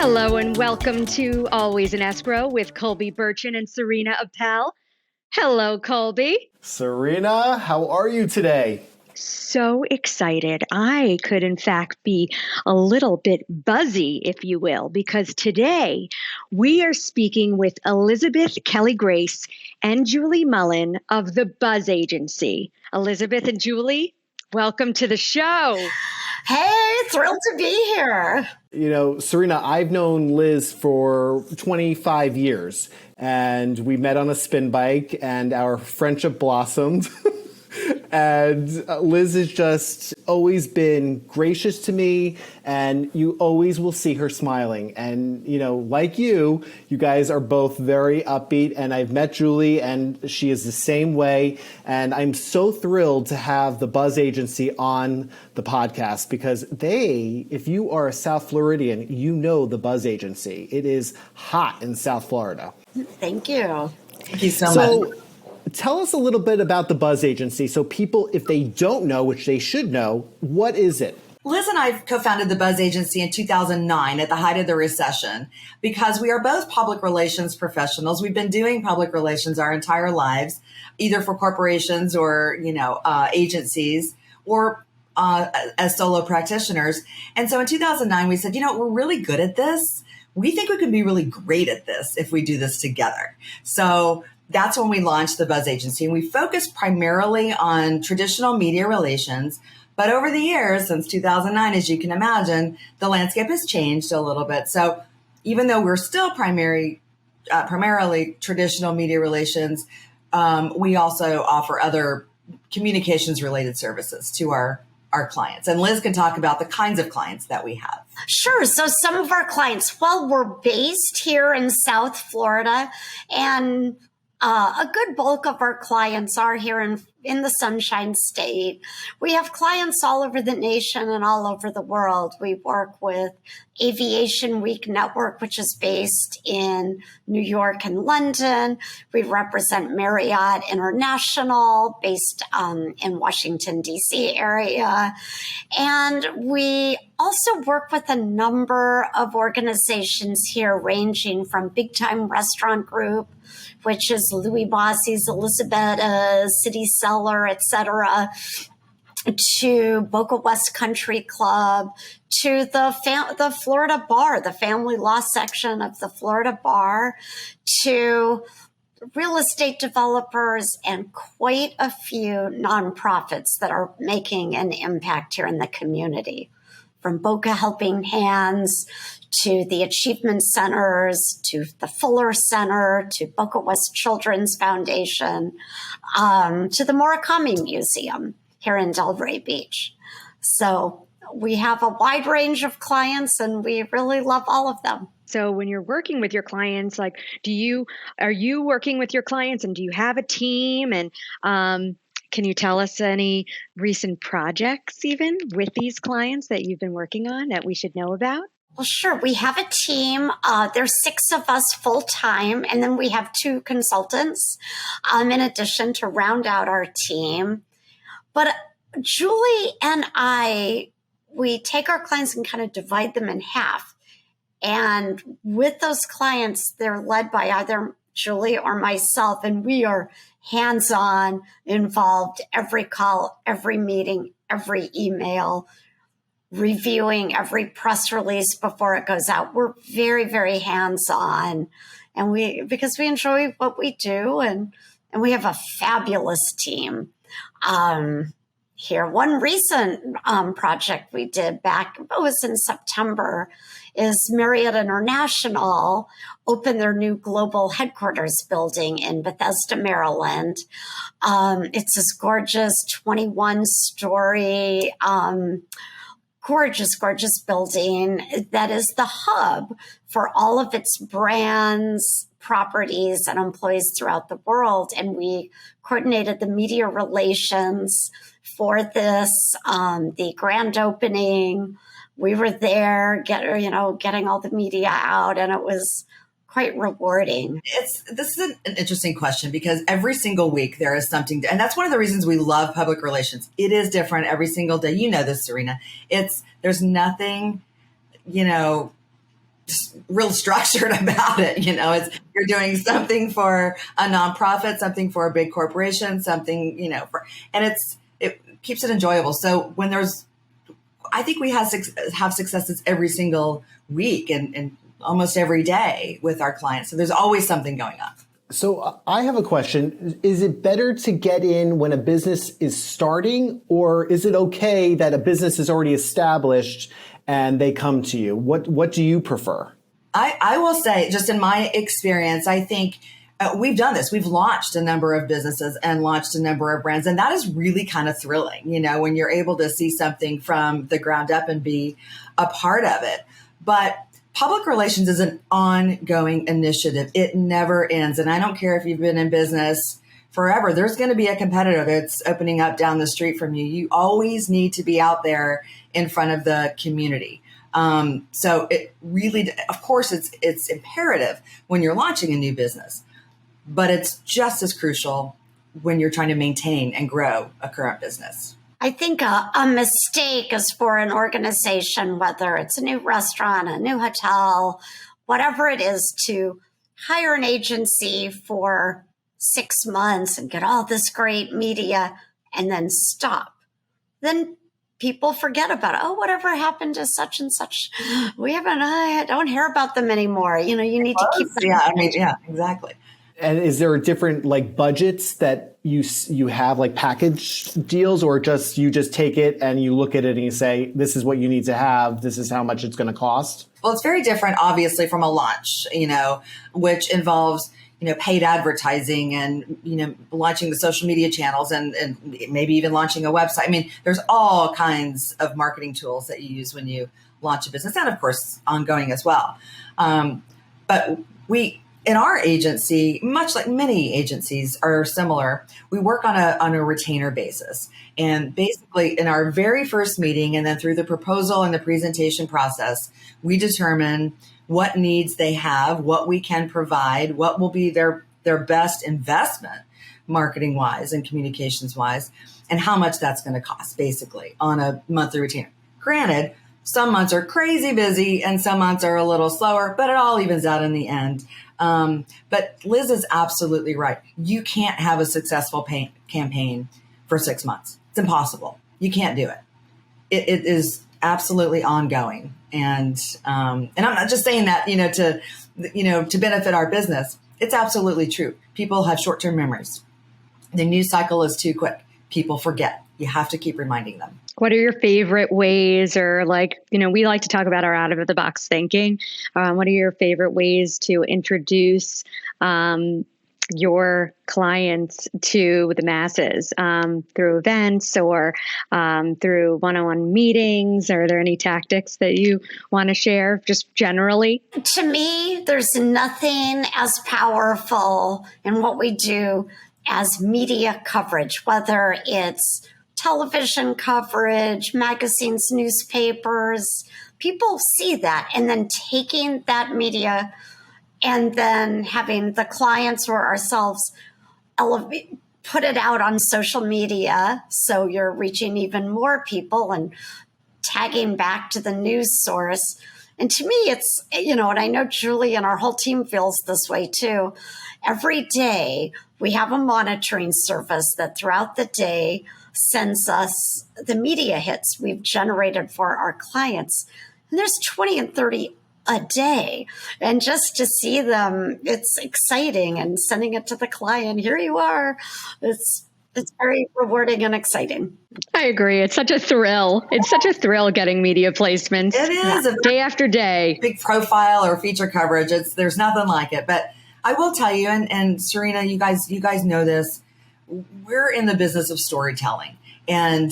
Hello and welcome to Always in Escrow with Colby Burchin and Serena Appel. Hello, Colby. Serena, how are you today? So excited. I could, in fact, be a little bit buzzy, if you will, because today we are speaking with Elizabeth Kelly Grace and Julie Mullen of the Buzz Agency. Elizabeth and Julie, welcome to the show. Hey, thrilled to be here. You know, Serena, I've known Liz for 25 years, and we met on a spin bike, and our friendship blossomed. And Liz has just always been gracious to me, and you always will see her smiling. And, you know, like you guys are both very upbeat, and I've met Julie, and she is the same way. And I'm so thrilled to have the Buzz Agency on the podcast because if you are a South Floridian, you know the Buzz Agency. It is hot in South Florida. Thank you. Thank you so much. Tell us a little bit about the Buzz Agency so people, if they don't know, which they should know, what is it? Liz and I co-founded the Buzz Agency in 2009 at the height of the recession because we are both public relations professionals. We've been doing public relations our entire lives, either for corporations or, agencies or as solo practitioners. And so in 2009, we said, we're really good at this. We think we could be really great at this if we do this together. So that's when we launched the Buzz Agency. And we focus primarily on traditional media relations. But over the years, since 2009, as you can imagine, the landscape has changed a little bit. So even though we're still primarily traditional media relations, we also offer other communications related services to our clients. And Liz can talk about the kinds of clients that we have. Sure. So some of our clients, we're based here in South Florida, and a good bulk of our clients are here in the Sunshine State. We have clients all over the nation and all over the world. We work with Aviation Week Network, which is based in New York and London. We represent Marriott International, based in Washington, D.C. area. And we also work with a number of organizations here, ranging from Big Time Restaurant Group, which is Louis Bossi's, Elizabeth's, City Cellar, etc., to Boca West Country Club, to the Florida Bar, the family law section of the Florida Bar, to real estate developers, and quite a few nonprofits that are making an impact here in the community, from Boca Helping Hands to the Achievement Centers, to the Fuller Center, to Boca West Children's Foundation, to the Murakami Museum here in Delray Beach. So we have a wide range of clients, and we really love all of them. So when you're working with your clients, are you working with your clients, and do you have a team? And can you tell us any recent projects even with these clients that you've been working on that we should know about? Well, sure. We have a team. There's 6 of us full time, and then we have 2 consultants in addition to round out our team. But Julie and we take our clients and kind of divide them in half. And with those clients, they're led by either Julie or myself, and we are hands-on, involved, every call, every meeting, every email, reviewing every press release before it goes out. We're very, very hands-on, and because we enjoy what we do, and we have a fabulous team here. One recent project we did was in September, is Marriott International opened their new global headquarters building in Bethesda, Maryland. It's this gorgeous 21-story gorgeous building that is the hub for all of its brands, properties, and employees throughout the world. And we coordinated the media relations for this, the grand opening. We were there, getting all the media out, and it was quite rewarding. This is an interesting question because every single week there is something, and that's one of the reasons we love public relations. It is different every single day. You know this, Serena. There's nothing, real structured about it. It's you're doing something for a nonprofit, something for a big corporation, something, and it keeps it enjoyable. So I think we have successes every single week and almost every day with our clients. So there's always something going on. So I have a question. Is it better to get in when a business is starting, or is it okay that a business is already established and they come to you? What do you prefer? I will say, just in my experience, I think we've done this. We've launched a number of businesses and launched a number of brands. And that is really kind of thrilling, when you're able to see something from the ground up and be a part of it. But public relations is an ongoing initiative. It never ends. And I don't care if you've been in business forever, there's going to be a competitor that's opening up down the street from you. You always need to be out there in front of the community. So it really, of course, it's imperative when you're launching a new business, but it's just as crucial when you're trying to maintain and grow a current business. I think a mistake is for an organization, whether it's a new restaurant, a new hotel, whatever it is, to hire an agency for 6 months and get all this great media and then stop. Then people forget about it. Oh, whatever happened to such and such? I don't hear about them anymore. You need to keep them. Yeah, exactly. And is there different budgets that you have, package deals, or you just take it and you look at it and you say, this is what you need to have, this is how much it's going to cost? Well, it's very different, obviously, from a launch, which involves, paid advertising and, launching the social media channels and maybe even launching a website. I mean, there's all kinds of marketing tools that you use when you launch a business, and of course, ongoing as well. But in our agency, much like many agencies are similar, we work on a retainer basis. And basically, in our very first meeting, and then through the proposal and the presentation process, we determine what needs they have, what we can provide, what will be their best investment, marketing-wise and communications-wise, and how much that's going to cost, basically, on a monthly retainer. Granted, some months are crazy busy and some months are a little slower, but it all evens out in the end. But Liz is absolutely right. You can't have a successful campaign for 6 months. It's impossible. You can't do it. It is absolutely ongoing. And I'm not just saying that, to benefit our business. It's absolutely true. People have short-term memories. The news cycle is too quick. People forget. You have to keep reminding them. What are your favorite ways, or we like to talk about our out of the box thinking. What are your favorite ways to introduce your clients to the masses, through events or through one-on-one meetings? Are there any tactics that you want to share just generally? To me, there's nothing as powerful in what we do as media coverage, whether it's television coverage, magazines, newspapers. People see that, and then taking that media and then having the clients or ourselves put it out on social media, so you're reaching even more people and tagging back to the news source. And to me, it's, and I know Julie and our whole team feels this way too. Every day we have a monitoring service that throughout the day sends us the media hits we've generated for our clients. And there's 20 and 30 a day. And just to see them, it's exciting, and sending it to the client, here you are. It's very rewarding and exciting. I agree. It's such a thrill. It's such a thrill getting media placements. It is. Day after day. Big profile or feature coverage. There's nothing like it. But I will tell you, and Serena, you guys know this, we're in the business of storytelling. And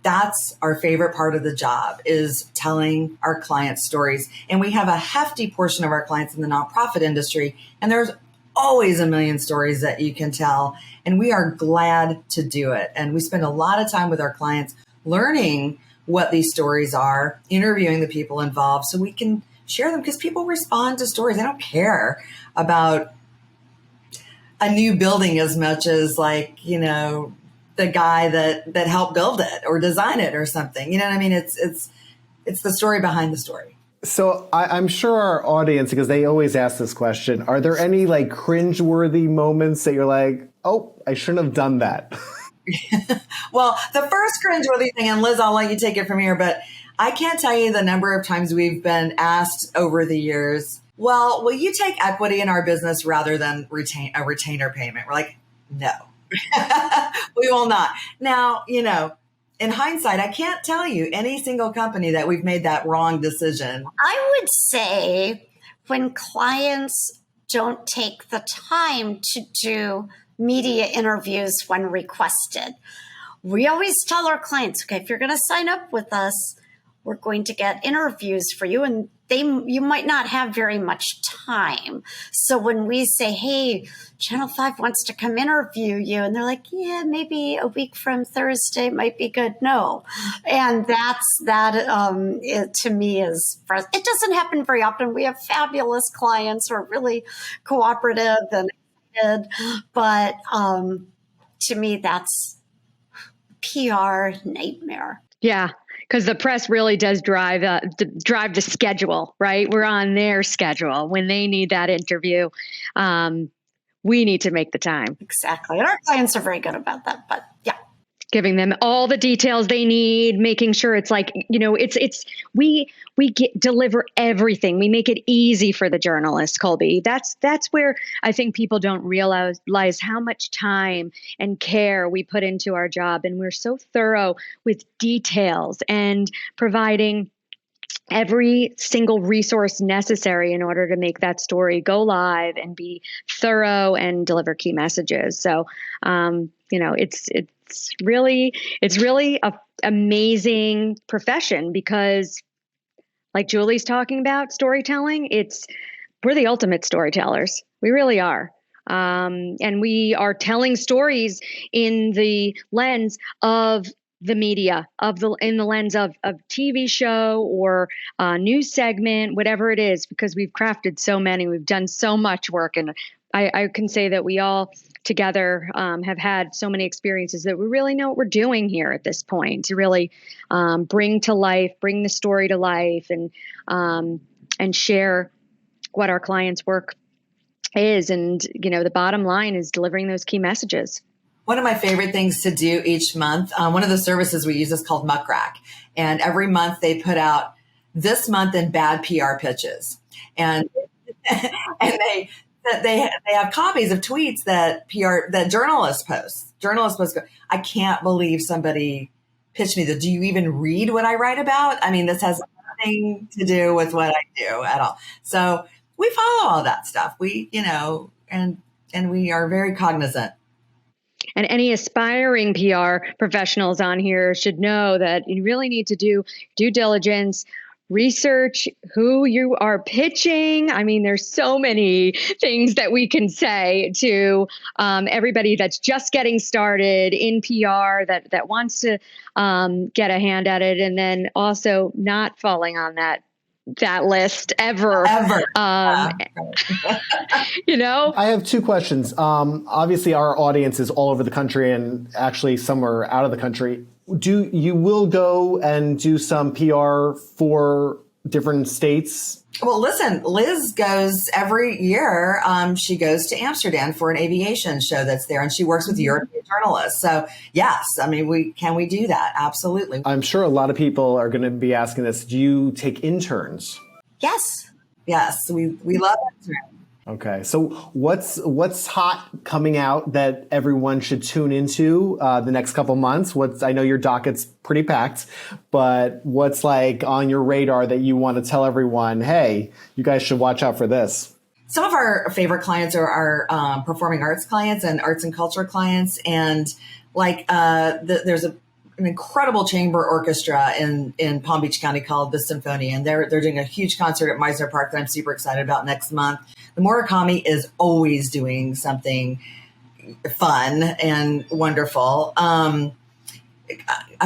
that's our favorite part of the job, is telling our clients stories. And we have a hefty portion of our clients in the nonprofit industry, and there's always a million stories that you can tell. And we are glad to do it. And we spend a lot of time with our clients learning what these stories are, interviewing the people involved so we can share them, because people respond to stories. They don't care about a new building as much as the guy that helped build it or design it or something. You know what I mean? It's the story behind the story. So I'm sure our audience, because they always ask this question, are there any like cringeworthy moments that you're like, oh, I shouldn't have done that? Well, the first cringeworthy thing, and Liz, I'll let you take it from here, but I can't tell you the number of times we've been asked over the years, well, will you take equity in our business rather than a retainer payment? We're like, no, we will not. Now, in hindsight, I can't tell you any single company that we've made that wrong decision. I would say when clients don't take the time to do media interviews when requested, we always tell our clients, okay, if you're going to sign up with us, we're going to get interviews for you, and you might not have very much time. So when we say, hey, Channel 5 wants to come interview you, and they're like, yeah, maybe a week from Thursday might be good. No. And it, to me, is, it doesn't happen very often. We have fabulous clients who are really cooperative and excited, but to me, that's PR nightmare. Yeah, because the press really does drive the schedule, right? We're on their schedule. When they need that interview, we need to make the time. Exactly. And our clients are very good about that. But yeah. Giving them all the details they need, making sure it's like, we deliver everything. We make it easy for the journalist, Colby. That's where I think people don't realize how much time and care we put into our job. And we're so thorough with details and providing every single resource necessary in order to make that story go live and be thorough and deliver key messages. So, it's really a amazing profession because, like Julie's talking about storytelling, we're the ultimate storytellers. We really are. And we are telling stories in the lens of the media, in the lens of TV show or news segment, whatever it is, because we've crafted so many, we've done so much work. And I can say that we all together have had so many experiences that we really know what we're doing here at this point to really bring the story to life and share what our clients' work is. And, the bottom line is delivering those key messages. One of my favorite things to do each month, one of the services we use is called Muck Rack. And every month they put out this month in bad PR pitches. And and they have copies of tweets that journalists post. Journalists post, I can't believe somebody pitched me that. Do you even read what I write about? I mean, this has nothing to do with what I do at all. So we follow all that stuff. We, and we are very cognizant. And any aspiring PR professionals on here should know that you really need to do due diligence, research who you are pitching. I mean, there's so many things that we can say to everybody that's just getting started in PR that wants to get a hand at it, and then also not falling on that list ever. I have two questions. Obviously, our audience is all over the country and actually somewhere out of the country. You will go and do some PR for different states? Well, listen, Liz goes every year. She goes to Amsterdam for an aviation show that's there, and she works with European journalists. So, yes, I mean, can we do that? Absolutely. I'm sure a lot of people are going to be asking this. Do you take interns? Yes. Yes, we love interns. Okay, so what's hot coming out that everyone should tune into the next couple months? I know your docket's pretty packed, but what's like on your radar that you want to tell everyone, hey, you guys should watch out for this? Some of our favorite clients are our performing arts clients and arts and culture clients, and there's an incredible chamber orchestra in Palm Beach County called the Symphony, and they're doing a huge concert at Meisner Park that I'm super excited about next month. The Murakami is always doing something fun and wonderful. I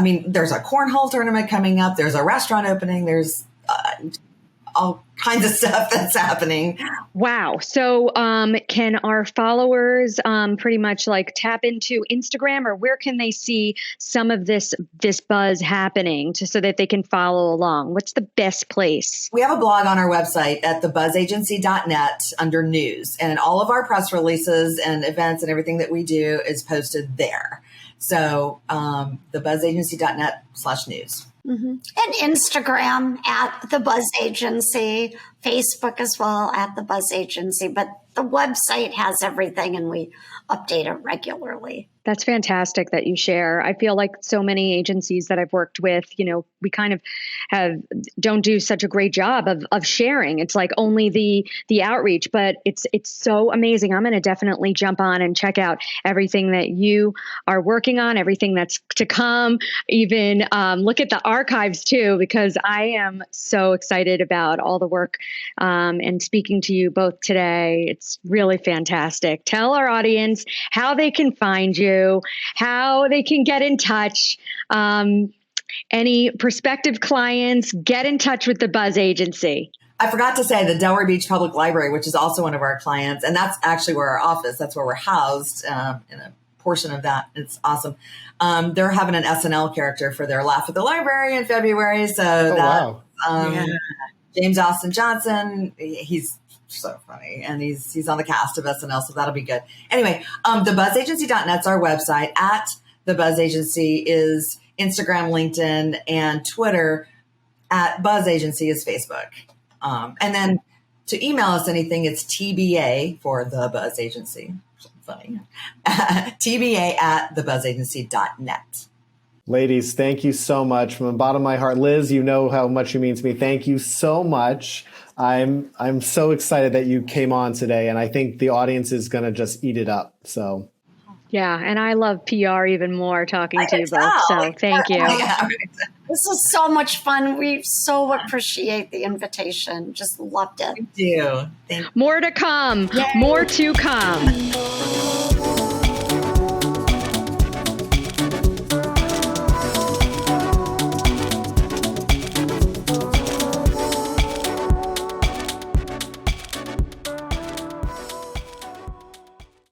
mean, there's a cornhole tournament coming up. There's a restaurant opening. There's all kinds of stuff that's happening. Wow. So can our followers pretty much like tap into Instagram, or where can they see some of this buzz happening so that they can follow along? What's the best place? We have a blog on our website at thebuzzagency.net under news, and all of our press releases and events and everything that we do is posted there. So thebuzzagency.net/news. Mm-hmm. And Instagram at The Buzz Agency, Facebook as well at The Buzz Agency. But the website has everything and we update it regularly. That's fantastic that you share. I feel like so many agencies that I've worked with, we kind of don't do such a great job of sharing. It's like only the outreach, but it's so amazing. I'm going to definitely jump on and check out everything that you are working on, everything that's to come, even look at the archives too, because I am so excited about all the work and speaking to you both today. It's really fantastic. Tell our audience how they can find you, how they can get in touch. Any prospective clients, get in touch with the Buzz Agency. I forgot to say the Delray Beach Public Library, which is also one of our clients, and that's actually where our office, that's where we're housed in a portion of that. It's awesome. They're having an SNL character for their Laugh at the Library in February. So wow. James Austin Johnson, he's so funny, and he's on the cast of SNL, so that'll be good. Anyway, thebuzzagency.net's our website. At the Buzz Agency is Instagram, LinkedIn, and Twitter. At Buzz Agency is Facebook. And then to email us anything, it's TBA for the Buzz Agency. Funny. TBA at thebuzzagency.net. Ladies, thank you so much. From the bottom of my heart, Liz, you know how much you mean to me. Thank you so much. I'm so excited that you came on today, and I think the audience is going to just eat it up. So, yeah, and I love PR even more talking to you both. So thank you. Yeah. This was so much fun. We so appreciate the invitation. Just loved it. Thank you. More to come. Yay. More to come.